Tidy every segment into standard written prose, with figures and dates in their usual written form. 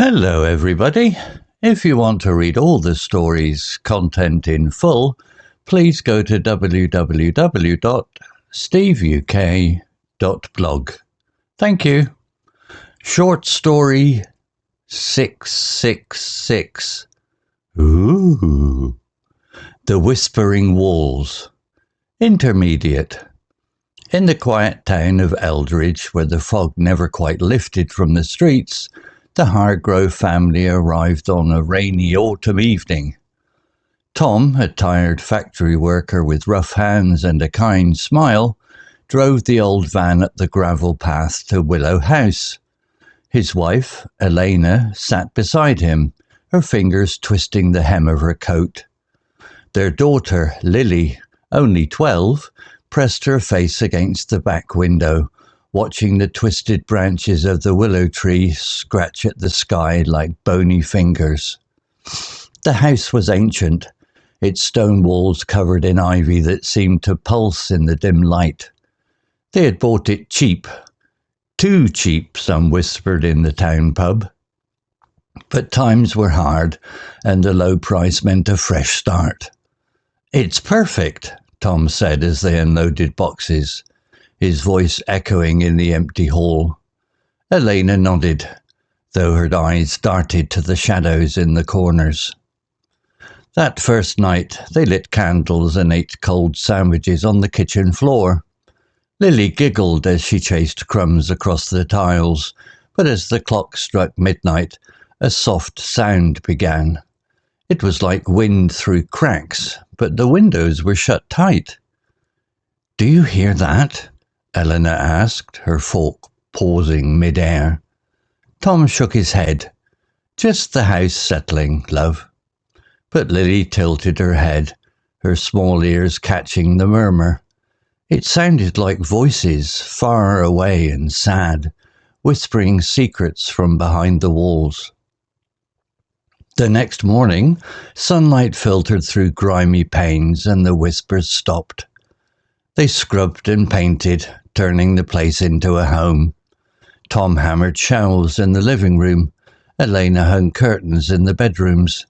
Hello everybody. If you want to read all the story's content in full, please go to www.steveuk.blog. Thank you. Short story 666. Ooh. The Whispering Walls. Intermediate. In the quiet town of Eldridge, where the fog never quite lifted from the streets, the Hargrove family arrived on a rainy autumn evening. Tom, a tired factory worker with rough hands and a kind smile, drove the old van up the gravel path to Willow House. His wife, Elena, sat beside him, her fingers twisting the hem of her coat. Their daughter, Lily, only 12, pressed her face against the back window, watching the twisted branches of the willow tree scratch at the sky like bony fingers. The house was ancient, its stone walls covered in ivy that seemed to pulse in the dim light. They had bought it cheap. Too cheap, some whispered in the town pub. But times were hard, and the low price meant a fresh start. "It's perfect," Tom said as they unloaded boxes, his voice echoing in the empty hall. Elena nodded, though her eyes darted to the shadows in the corners. That first night, they lit candles and ate cold sandwiches on the kitchen floor. Lily giggled as she chased crumbs across the tiles, but as the clock struck midnight, a soft sound began. It was like wind through cracks, but the windows were shut tight. "Do you hear that?" Elena asked, her fork pausing mid-air. Tom shook his head. "Just the house settling, love." But Lily tilted her head, her small ears catching the murmur. It sounded like voices, far away and sad, whispering secrets from behind the walls. The next morning, sunlight filtered through grimy panes and the whispers stopped. They scrubbed and painted, turning the place into a home. Tom hammered shelves in the living room, Elena hung curtains in the bedrooms,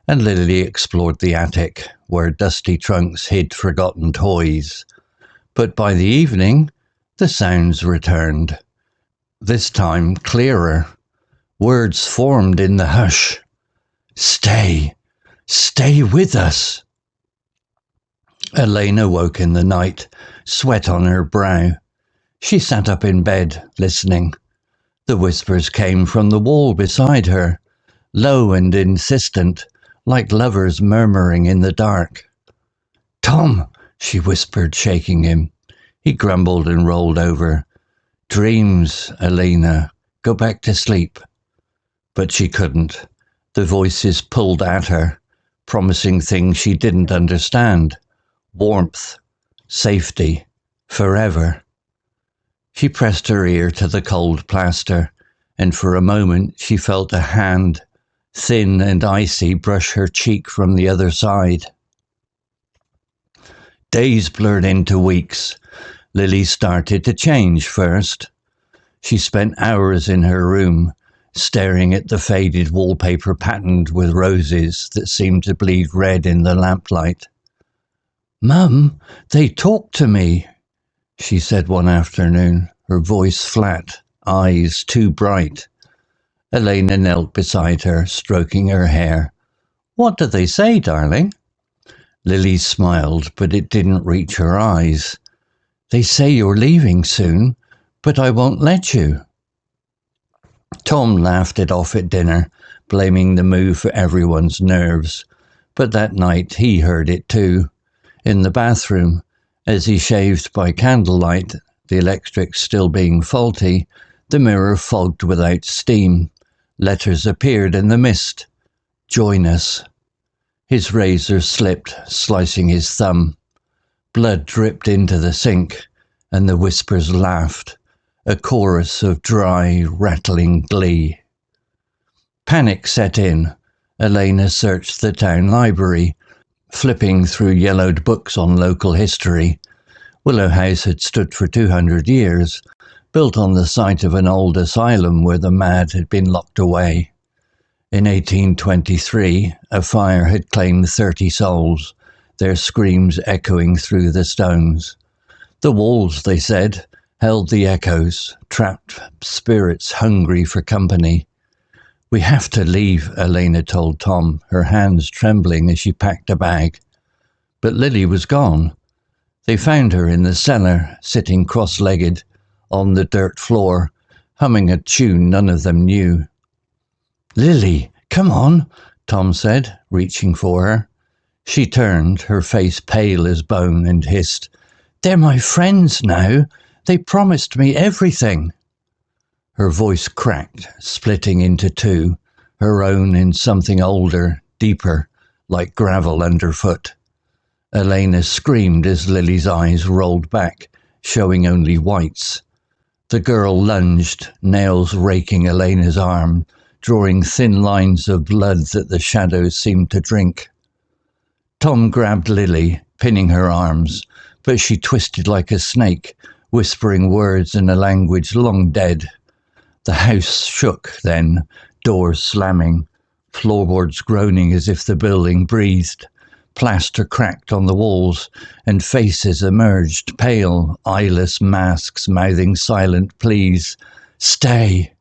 and Lily explored the attic, where dusty trunks hid forgotten toys. But by the evening, the sounds returned. This time clearer. Words formed in the hush. "Stay! Stay with us!" Elena woke in the night, sweat on her brow. She sat up in bed, listening. The whispers came from the wall beside her, low and insistent, like lovers murmuring in the dark. "Tom!" she whispered, shaking him. He grumbled and rolled over. "Dreams, Elena. Go back to sleep." But she couldn't. The voices pulled at her, promising things she didn't understand. Warmth, safety, forever. She pressed her ear to the cold plaster, and for a moment she felt a hand, thin and icy, brush her cheek from the other side. Days blurred into weeks. Lily started to change first. She spent hours in her room, staring at the faded wallpaper patterned with roses that seemed to bleed red in the lamplight. "Mum, they talked to me," she said one afternoon, her voice flat, eyes too bright. Elena knelt beside her, stroking her hair. "What did they say, darling?" Lily smiled, but it didn't reach her eyes. "They say you're leaving soon, but I won't let you." Tom laughed it off at dinner, blaming the move for everyone's nerves. But that night he heard it too. In the bathroom, as he shaved by candlelight, the electric still being faulty, the mirror fogged without steam. Letters appeared in the mist. "Join us." His razor slipped, slicing his thumb. Blood dripped into the sink, and the whispers laughed, a chorus of dry, rattling glee. Panic set in. Elena searched the town library, flipping through yellowed books on local history. Willow House had stood for 200 years, built on the site of an old asylum where the mad had been locked away. In 1823, a fire had claimed 30 souls, their screams echoing through the stones. The walls, they said, held the echoes, trapped spirits hungry for company. "We have to leave," Elena told Tom, her hands trembling as she packed a bag. But Lily was gone. They found her in the cellar, sitting cross-legged on the dirt floor, humming a tune none of them knew. "Lily, come on," Tom said, reaching for her. She turned, her face pale as bone, and hissed, "They're my friends now. They promised me everything." Her voice cracked, splitting into two, her own in something older, deeper, like gravel underfoot. Elena screamed as Lily's eyes rolled back, showing only whites. The girl lunged, nails raking Elena's arm, drawing thin lines of blood that the shadows seemed to drink. Tom grabbed Lily, pinning her arms, but she twisted like a snake, whispering words in a language long dead. The house shook then, doors slamming, floorboards groaning as if the building breathed. Plaster cracked on the walls, and faces emerged, pale, eyeless masks mouthing silent pleas. "Stay!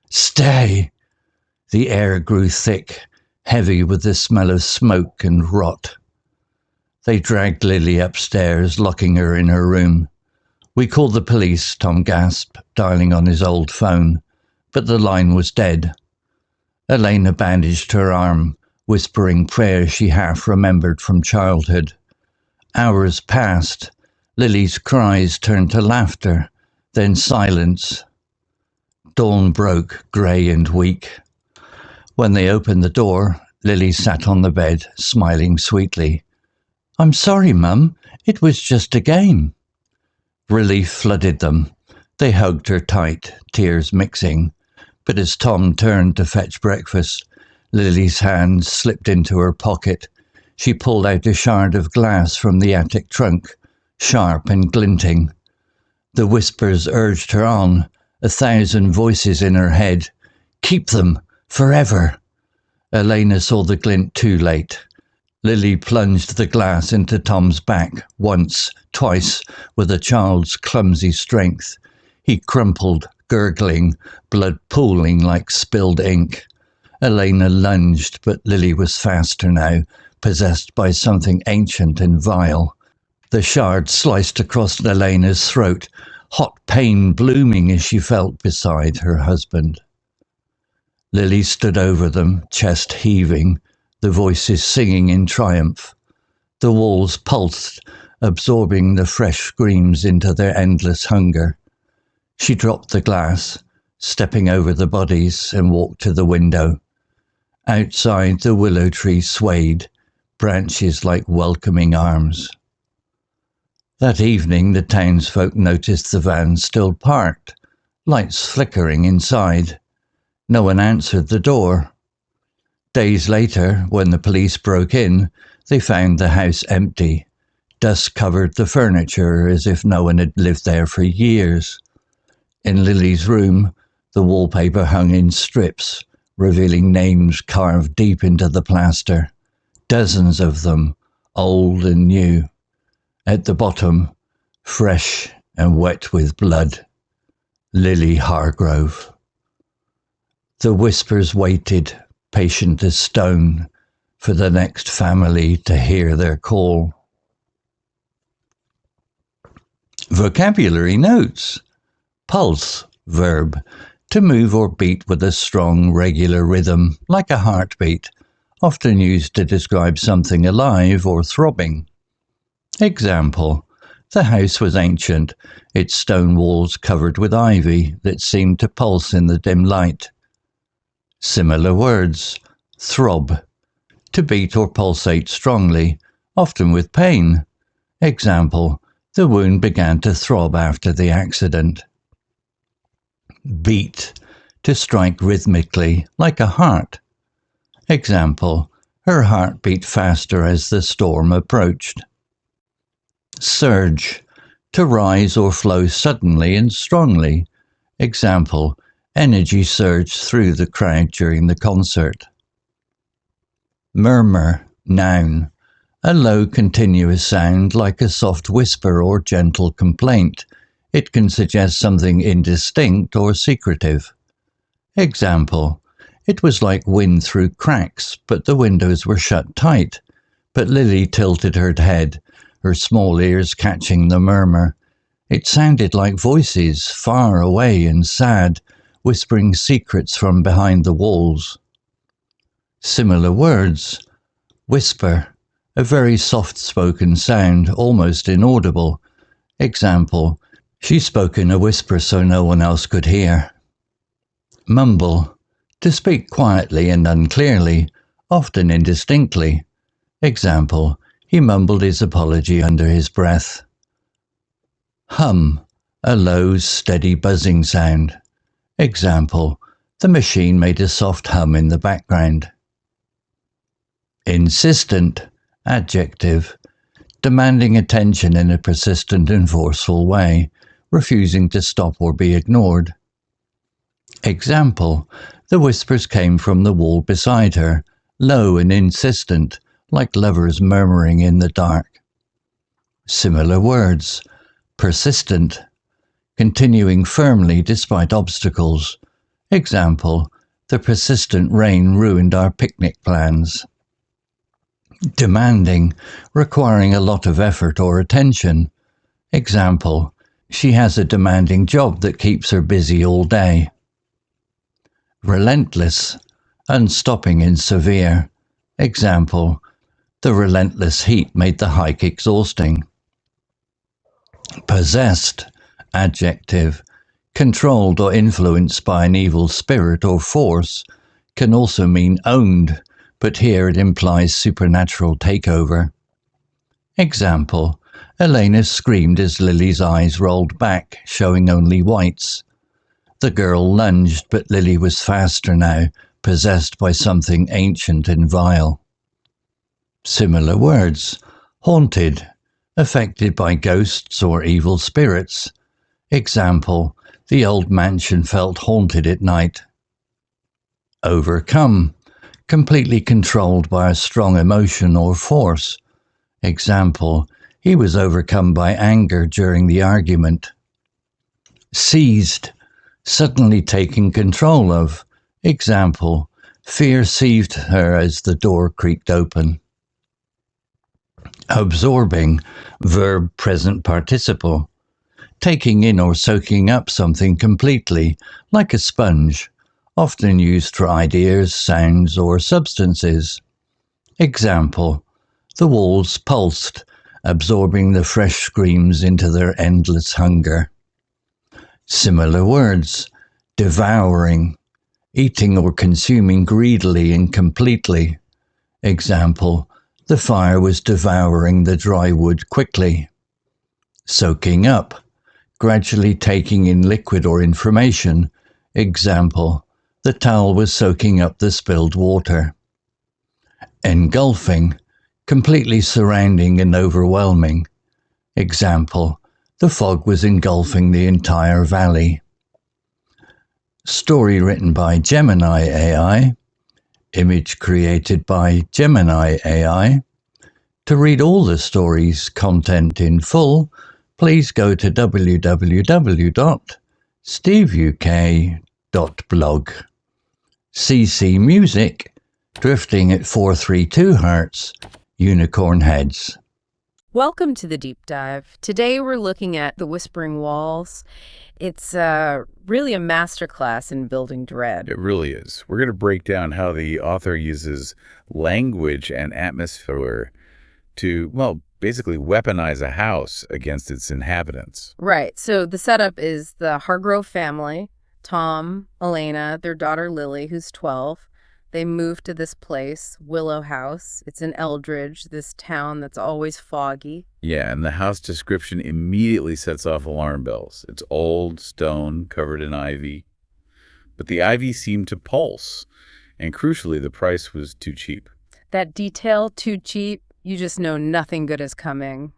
Stay!" The air grew thick, heavy with the smell of smoke and rot. They dragged Lily upstairs, locking her in her room. "We called the police," Tom gasped, dialing on his old phone, but the line was dead. Elena bandaged her arm, whispering prayers she half remembered from childhood. Hours passed. Lily's cries turned to laughter, then silence. Dawn broke, grey and weak. When they opened the door, Lily sat on the bed, smiling sweetly. "I'm sorry, Mum. It was just a game." Relief flooded them. They hugged her tight, tears mixing. But as Tom turned to fetch breakfast, Lily's hand slipped into her pocket. She pulled out a shard of glass from the attic trunk, sharp and glinting. The whispers urged her on, 1,000 voices in her head. "Keep them, forever." Elena saw the glint too late. Lily plunged the glass into Tom's back, once, twice, with a child's clumsy strength. He crumpled, gurgling, blood pooling like spilled ink. Elena lunged, but Lily was faster now, possessed by something ancient and vile. The shard sliced across Elena's throat, hot pain blooming as she felt beside her husband. Lily stood over them, chest heaving, the voices singing in triumph. The walls pulsed, absorbing the fresh screams into their endless hunger. She dropped the glass, stepping over the bodies, and walked to the window. Outside, the willow tree swayed, branches like welcoming arms. That evening, the townsfolk noticed the van still parked, lights flickering inside. No one answered the door. Days later, when the police broke in, they found the house empty. Dust covered the furniture as if no one had lived there for years. In Lily's room, the wallpaper hung in strips, revealing names carved deep into the plaster. Dozens of them, old and new. At the bottom, fresh and wet with blood, Lily Hargrove. The whispers waited, patient as stone, for the next family to hear their call. Vocabulary notes. Pulse, verb, to move or beat with a strong, regular rhythm, like a heartbeat, often used to describe something alive or throbbing. Example, the house was ancient, its stone walls covered with ivy that seemed to pulse in the dim light. Similar words, throb, to beat or pulsate strongly, often with pain. Example, the wound began to throb after the accident. Beat, to strike rhythmically, like a heart. Example, her heart beat faster as the storm approached. Surge, to rise or flow suddenly and strongly. Example, energy surged through the crowd during the concert. Murmur, noun. A low, continuous sound like a soft whisper or gentle complaint. It can suggest something indistinct or secretive. Example: it was like wind through cracks, but the windows were shut tight. But Lily tilted her head, her small ears catching the murmur. It sounded like voices, far away and sad, whispering secrets from behind the walls. Similar words. Whisper, a very soft-spoken sound, almost inaudible. Example: she spoke in a whisper so no one else could hear. Mumble, to speak quietly and unclearly, often indistinctly. Example: he mumbled his apology under his breath. Hum, a low, steady buzzing sound. Example: the machine made a soft hum in the background. Insistent, adjective, demanding attention in a persistent and forceful way, refusing to stop or be ignored. Example: the whispers came from the wall beside her, low and insistent, like lovers murmuring in the dark. Similar words. Persistent, continuing firmly despite obstacles. Example: the persistent rain ruined our picnic plans. Demanding, requiring a lot of effort or attention. Example: she has a demanding job that keeps her busy all day. Relentless, unstopping and severe. Example: the relentless heat made the hike exhausting. Possessed, adjective, controlled or influenced by an evil spirit or force, can also mean owned, but here it implies supernatural takeover. Example: Elena screamed as Lily's eyes rolled back, showing only whites. The girl lunged, but Lily was faster now, possessed by something ancient and vile. Similar words. Haunted, affected by ghosts or evil spirits. Example: the old mansion felt haunted at night. Overcome, completely controlled by a strong emotion or force. Example: he was overcome by anger during the argument. Seized, suddenly taking control of. Example: fear seized her as the door creaked open. Absorbing, verb present participle. Taking in or soaking up something completely, like a sponge, often used for ideas, sounds, or substances. Example: the walls pulsed, absorbing the fresh screams into their endless hunger. Similar words. Devouring, eating or consuming greedily and completely. Example: the fire was devouring the dry wood quickly. Soaking up, gradually taking in liquid or information. Example: the towel was soaking up the spilled water. Engulfing, completely surrounding and overwhelming. Example: the fog was engulfing the entire valley. Story written by Gemini AI. Image created by Gemini AI. To read all the story's content in full, please go to www.steveuk.blog. CC Music, drifting at 432 Hz, Unicorn Heads. Welcome to the Deep Dive. Today we're looking at The Whispering Walls. It's really a masterclass in building dread. It really is. We're going to break down how the author uses language and atmosphere to, well, basically weaponize a house against its inhabitants. Right. So the setup is the Hargrove family, Tom, Elena, their daughter Lily, who's 12. They moved to this place, Willow House. It's in Eldridge, this town that's always foggy. Yeah, and the house description immediately sets off alarm bells. It's old, stone, covered in ivy. But the ivy seemed to pulse, and crucially, the price was too cheap. That detail, too cheap, you just know nothing good is coming.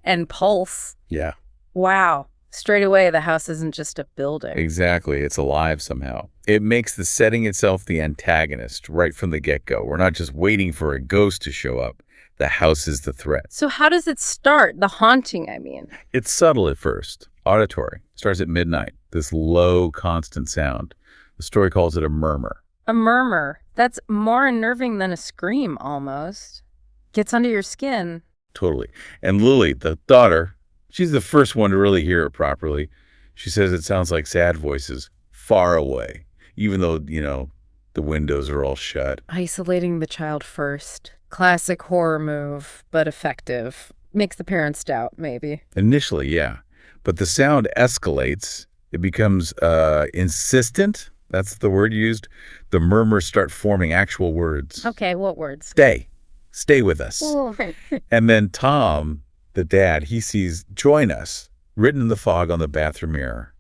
And pulse. Yeah. Wow. Straight away, the house isn't just a building. Exactly. It's alive somehow. It makes the setting itself the antagonist right from the get-go. We're not just waiting for a ghost to show up. The house is the threat. So how does it start? The haunting, I mean. It's subtle at first, auditory. Starts at midnight, this low, constant sound. The story calls it a murmur. A murmur. That's more unnerving than a scream, almost. Gets under your skin. Totally. And Lily, the daughter, she's the first one to really hear it properly. She says it sounds like sad voices far away, even though, the windows are all shut. Isolating the child first. Classic horror move, but effective. Makes the parents doubt, maybe. Initially, yeah. But the sound escalates. It becomes insistent. That's the word used. The murmurs start forming actual words. Okay, what words? Stay. Stay with us. Oh. And then Tom, the dad, he sees join us, written in the fog on the bathroom mirror,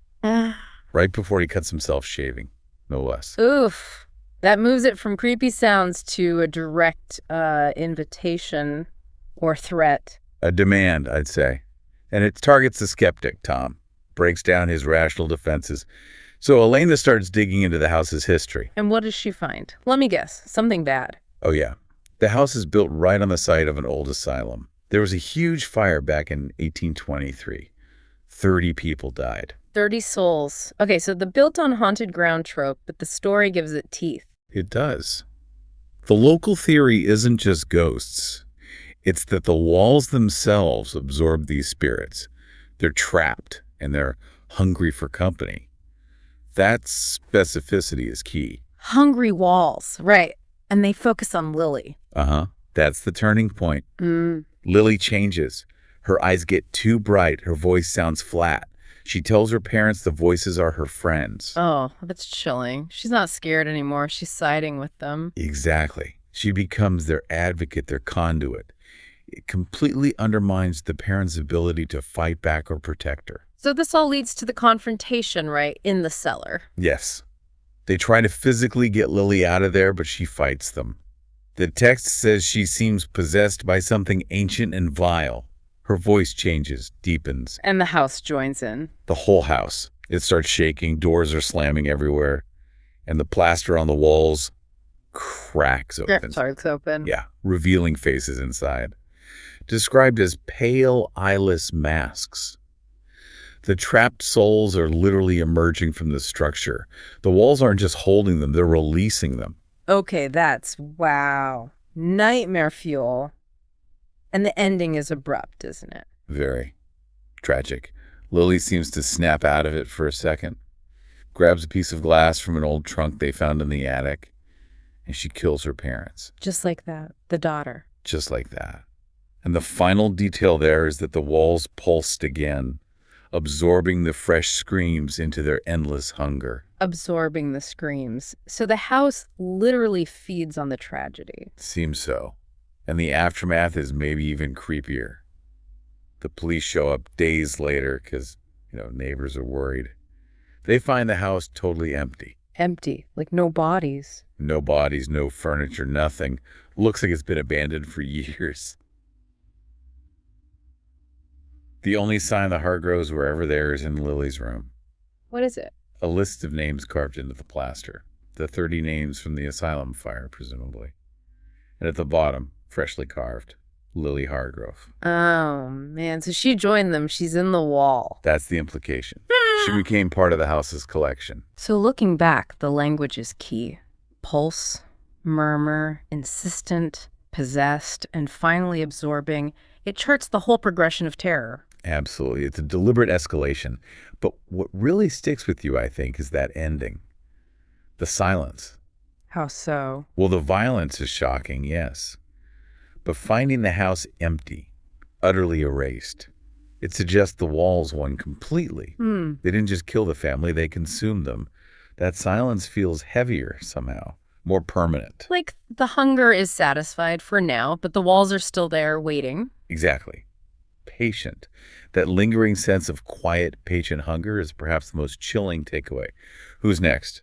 right before he cuts himself shaving, no less. Oof. That moves it from creepy sounds to a direct invitation or threat. A demand, I'd say. And it targets the skeptic, Tom. Breaks down his rational defenses. So Elena starts digging into the house's history. And what does she find? Let me guess. Something bad. Oh, yeah. The house is built right on the site of an old asylum. There was a huge fire back in 1823. 30 people died. 30 souls. Okay, so the built on haunted ground trope, but the story gives it teeth. It does. The local theory isn't just ghosts. It's that the walls themselves absorb these spirits. They're trapped, and they're hungry for company. That specificity is key. Hungry walls, right. And they focus on Lily. Uh-huh. That's the turning point. Lily changes. Her eyes get too bright. Her voice sounds flat. She tells her parents the voices are her friends. Oh, that's chilling. She's not scared anymore. She's siding with them. Exactly. She becomes their advocate, their conduit. It completely undermines the parents' ability to fight back or protect her. So this all leads to the confrontation, right, in the cellar. Yes. They try to physically get Lily out of there, but she fights them. The text says she seems possessed by something ancient and vile. Her voice changes, deepens. And the house joins in. The whole house. It starts shaking, doors are slamming everywhere, and the plaster on the walls cracks open. Starts open. Yeah, revealing faces inside. Described as pale, eyeless masks. The trapped souls are literally emerging from the structure. The walls aren't just holding them, they're releasing them. Okay, that's, wow. Nightmare fuel. And the ending is abrupt, isn't it? Very tragic. Lily seems to snap out of it for a second, grabs a piece of glass from an old trunk they found in the attic, and she kills her parents. Just like that. The daughter. Just like that. And the final detail there is that the walls pulsed again, absorbing the fresh screams into their endless hunger. Absorbing the screams. So the house literally feeds on the tragedy. Seems so. And the aftermath is maybe even creepier. The police show up days later because, neighbors are worried. They find the house totally empty. Empty, like no bodies. No bodies, no furniture, nothing. Looks like it's been abandoned for years. The only sign the Hargroves were ever there is in Lily's room. What is it? A list of names carved into the plaster. The 30 names from the asylum fire, presumably. And at the bottom, freshly carved, Lily Hargrove. Oh, man. So she joined them. She's in the wall. That's the implication. She became part of the house's collection. So looking back, the language is key. Pulse, murmur, insistent, possessed, and finally absorbing. It charts the whole progression of terror. Absolutely. It's a deliberate escalation. But what really sticks with you, I think, is that ending. The silence. How so? Well, the violence is shocking, yes. But finding the house empty, utterly erased, it suggests the walls won completely. They didn't just kill the family, they consumed them. That silence feels heavier somehow, more permanent. Like the hunger is satisfied for now, but the walls are still there waiting. Exactly. Patient. That lingering sense of quiet, patient hunger is perhaps the most chilling takeaway. Who's next?